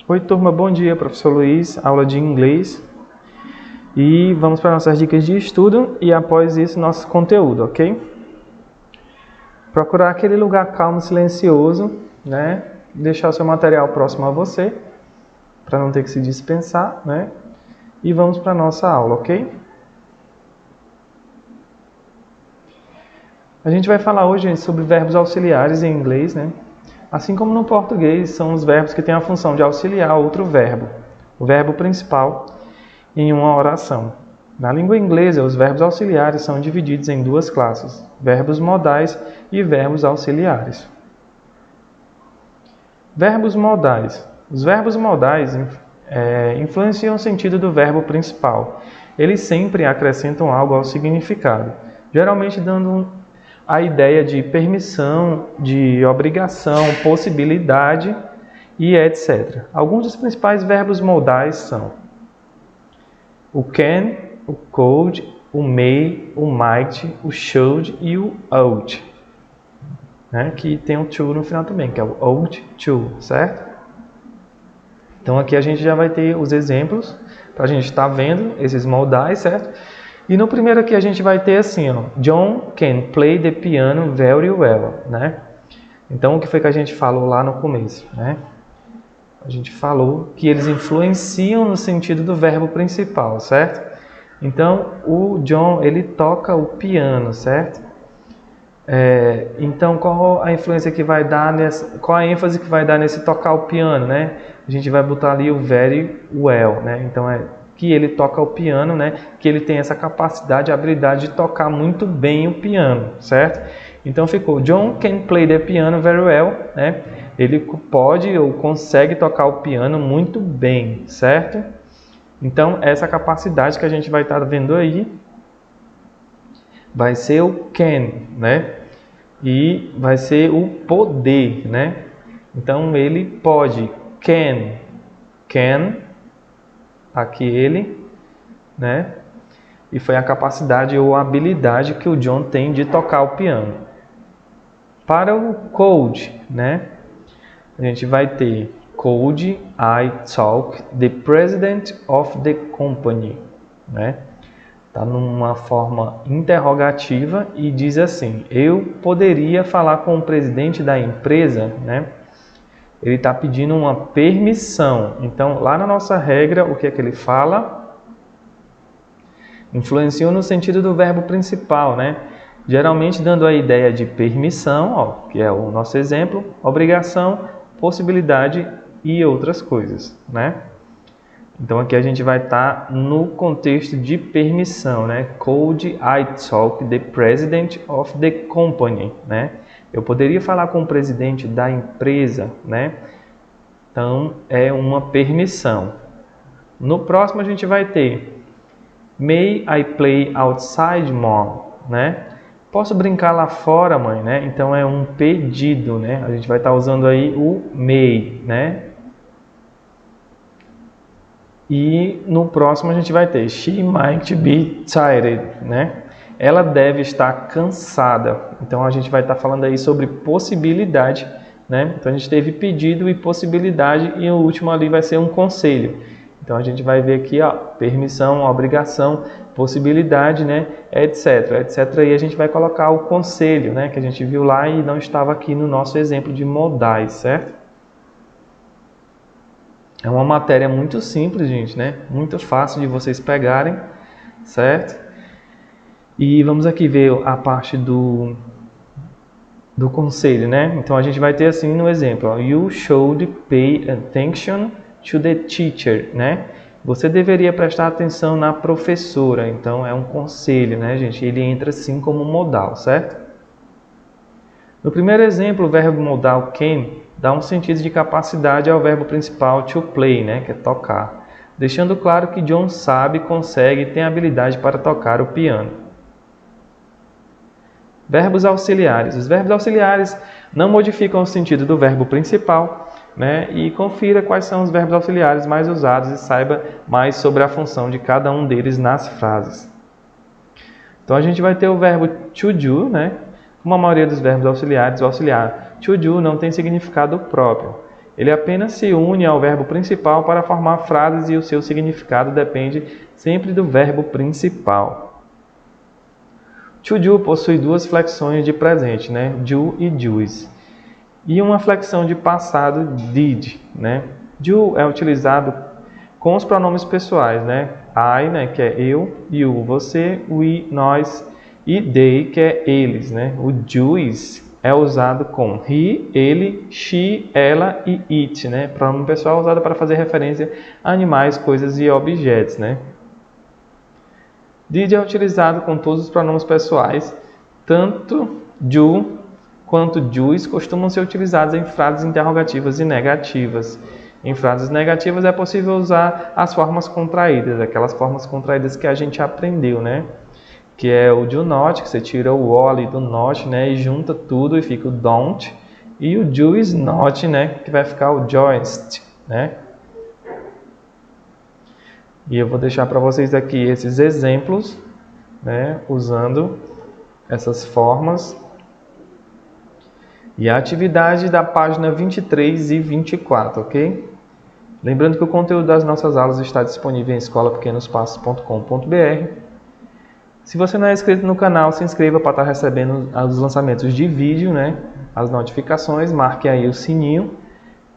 Oi, turma, bom dia, professor Luiz, aula de inglês. E vamos para nossas dicas de estudo e após isso nosso conteúdo, ok? Procurar aquele lugar calmo e silencioso, né? Deixar o seu material próximo a você, para não ter que se dispensar, né? E vamos para a nossa aula, ok? A gente vai falar hoje sobre verbos auxiliares em inglês, né? Assim como no português, são os verbos que têm a função de auxiliar outro verbo, o verbo principal, em uma oração. Na língua inglesa, os verbos auxiliares são divididos em duas classes, verbos modais e verbos auxiliares. Verbos modais. Os verbos modais influenciam o sentido do verbo principal. Eles sempre acrescentam algo ao significado, geralmente dando a ideia de permissão, de obrigação, possibilidade e etc. Alguns dos principais verbos modais são o can, o could, o may, o might, o should e o ought. Né? Que tem o to no final também, que é o ought to, certo? Então aqui a gente já vai ter os exemplos para a gente estar vendo esses modais, certo? E no primeiro aqui a gente vai ter assim, ó, John can play the piano very well, né? Então o que foi que a gente falou lá no começo, né? A gente falou que eles influenciam no sentido do verbo principal, certo? Então o John, ele toca o piano, certo? Então qual a influência que vai dar qual a ênfase que vai dar nesse tocar o piano, né? A gente vai botar ali o very well, né? Então que ele toca o piano, né? Que ele tem essa capacidade, habilidade de tocar muito bem o piano, certo? Então ficou John can play the piano very well, né? Ele pode ou consegue tocar o piano muito bem, certo? Então essa capacidade que a gente vai estar vendo aí vai ser o can, né? E vai ser o poder, né? Então ele pode, can, aqui ele, né? E foi a capacidade ou a habilidade que o John tem de tocar o piano. Para o could, né? A gente vai ter could I talk the president of the company, né? Tá numa forma interrogativa e diz assim: eu poderia falar com o presidente da empresa, né? Ele está pedindo uma permissão. Então, lá na nossa regra, o que é que ele fala? Influenciou no sentido do verbo principal, né? Geralmente dando a ideia de permissão, ó, que é o nosso exemplo, obrigação, possibilidade e outras coisas, né? Então aqui a gente vai estar no contexto de permissão, né? Could I talk the president of the company, né? Eu poderia falar com o presidente da empresa, né? Então é uma permissão. No próximo a gente vai ter May I play outside, mom, né? Posso brincar lá fora, mãe, né? Então é um pedido, né? A gente vai estar usando aí o may, né? E no próximo a gente vai ter She might be tired, né? Ela deve estar cansada. Então a gente vai estar falando aí sobre possibilidade, né? Então a gente teve pedido e possibilidade e o último ali vai ser um conselho. Então a gente vai ver aqui, ó, permissão, obrigação, possibilidade, né? Etc, etc. E a gente vai colocar o conselho, né? Que a gente viu lá e não estava aqui no nosso exemplo de modais, certo? É uma matéria muito simples, gente, né? Muito fácil de vocês pegarem, certo? E vamos aqui ver a parte do conselho, né? Então a gente vai ter assim no exemplo, ó, you should pay attention to the teacher, né? Você deveria prestar atenção na professora. Então é um conselho, né, gente? Ele entra assim como modal, certo? No primeiro exemplo, o verbo modal can dá um sentido de capacidade ao verbo principal to play, né, que é tocar, deixando claro que John sabe, consegue e tem habilidade para tocar o piano. Verbos auxiliares. Os verbos auxiliares não modificam o sentido do verbo principal, né, e confira quais são os verbos auxiliares mais usados e saiba mais sobre a função de cada um deles nas frases. Então a gente vai ter o verbo to do, né? Como a maioria dos verbos auxiliares, o auxiliar to do não tem significado próprio. Ele apenas se une ao verbo principal para formar frases e o seu significado depende sempre do verbo principal. To do possui duas flexões de presente, né? Do e does. E uma flexão de passado, did, né? Do é utilizado com os pronomes pessoais, né? I, né, que é eu, you, você, we, nós, e they, que é eles, né? O does é usado com he, ele, she, ela e it, né? Pronome pessoal usado para fazer referência a animais, coisas e objetos, né? Did é utilizado com todos os pronomes pessoais, tanto do quanto does costumam ser utilizados em frases interrogativas e negativas. Em frases negativas é possível usar as formas contraídas, aquelas formas contraídas que a gente aprendeu, né? Que é o do not, que você tira o o ali do not, né? E junta tudo e fica o don't. E o do is not, né? Que vai ficar o joist, né? E eu vou deixar para vocês aqui esses exemplos, né? Usando essas formas. E a atividade da página 23 e 24, ok? Lembrando que o conteúdo das nossas aulas está disponível em escolapequenospassos.com.br. Se você não é inscrito no canal, se inscreva para estar recebendo os lançamentos de vídeo, né? As notificações, marque aí o sininho.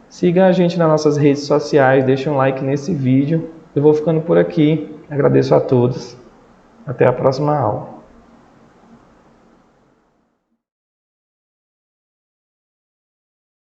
Siga a gente nas nossas redes sociais, deixe um like nesse vídeo. Eu vou ficando por aqui. Agradeço a todos. Até a próxima aula.